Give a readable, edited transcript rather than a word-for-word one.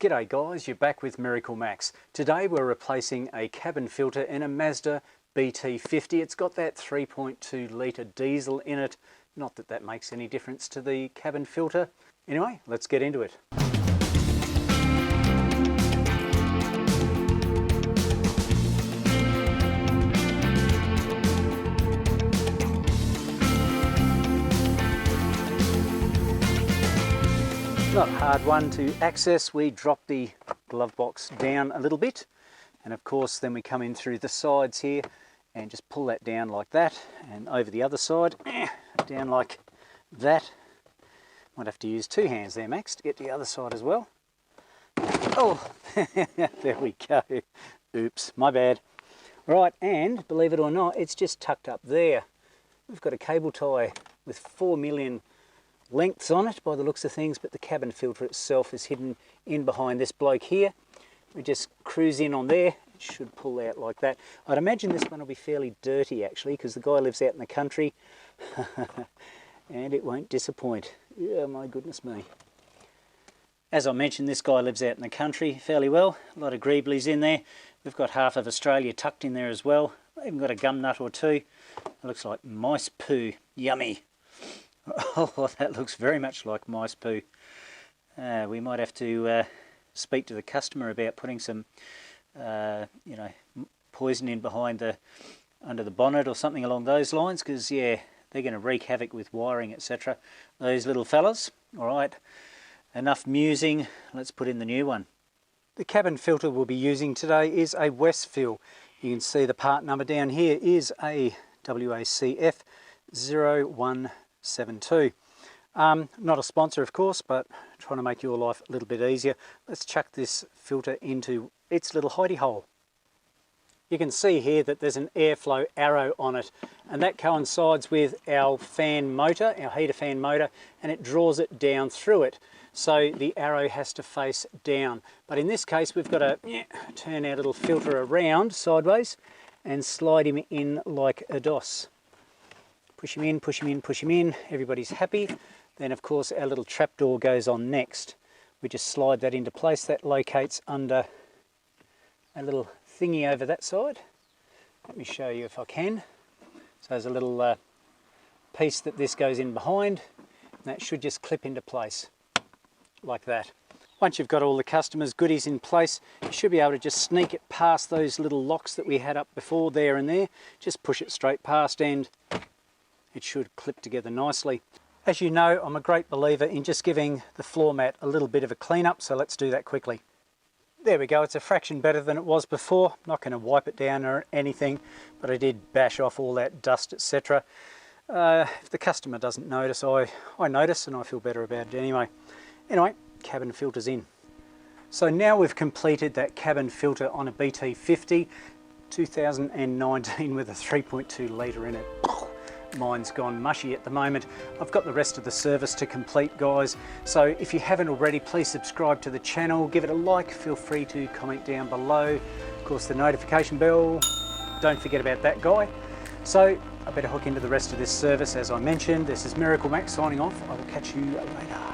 G'day guys, you're back with MiracleMAX. Today we're replacing a cabin filter in a Mazda BT50. It's got that 3.2 litre diesel in it. Not that that makes any difference to the cabin filter. Anyway, let's get into it. Not a hard one to access. We drop the glove box down a little bit, and of course then we come in through the sides here and just pull that down like that, and over the other side down like that. Might have to use two hands there, Max, to get to the other side as well. Oh, there we go. Oops, my bad. Right, and believe it or not, it's just tucked up there. We've got a cable tie with 4 million lengths on it by the looks of things, but the cabin filter itself is hidden in behind this bloke here. We just cruise in on there. It should pull out like that. I'd imagine this one will be fairly dirty actually, because the guy lives out in the country and it won't disappoint. Oh my goodness me. As I mentioned, this guy lives out in the country fairly well. A lot of greeblies in there. We've got half of Australia tucked in there as well. Even got a gum nut or two. It looks like mice poo. Yummy. Oh, that looks very much like mice poo. We might have to speak to the customer about putting some, poison in behind under the bonnet or something along those lines, because yeah, they're going to wreak havoc with wiring, etc. Those little fellas. All right, enough musing. Let's put in the new one. The cabin filter we'll be using today is a Westfield. You can see the part number down here is a WACF 0172. Not a sponsor of course, but trying to make your life a little bit easier. Let's chuck this filter into its little hidey hole. You can see here that there's an airflow arrow on it, and that coincides with our fan motor, our heater fan motor, and it draws it down through it. So the arrow has to face down. But in this case we've got to turn our little filter around sideways and slide him in like a DOS. Push him in, push him in, push him in. Everybody's happy. Then of course our little trapdoor goes on next. We just slide that into place. That locates under a little thingy over that side. Let me show you if I can. So there's a little piece that this goes in behind, and that should just clip into place like that. Once you've got all the customers' goodies in place, you should be able to just sneak it past those little locks that we had up before there and there. Just push it straight past and it should clip together nicely. As you know, I'm a great believer in just giving the floor mat a little bit of a clean up, so let's do that quickly. There we go, it's a fraction better than it was before. I'm not going to wipe it down or anything, but I did bash off all that dust, etc. If the customer doesn't notice, I notice, and I feel better about it anyway. Anyway, cabin filter's in. So now we've completed that cabin filter on a BT50 2019 with a 3.2 litre in it. Mine's gone mushy at the moment. I've got the rest of the service to complete, guys. So if you haven't already, please subscribe to the channel, give it a like, feel free to comment down below. Of course, the notification bell, don't forget about that guy. So I better hook into the rest of this service. As I mentioned, this is MiracleMAX signing off. I will catch you later.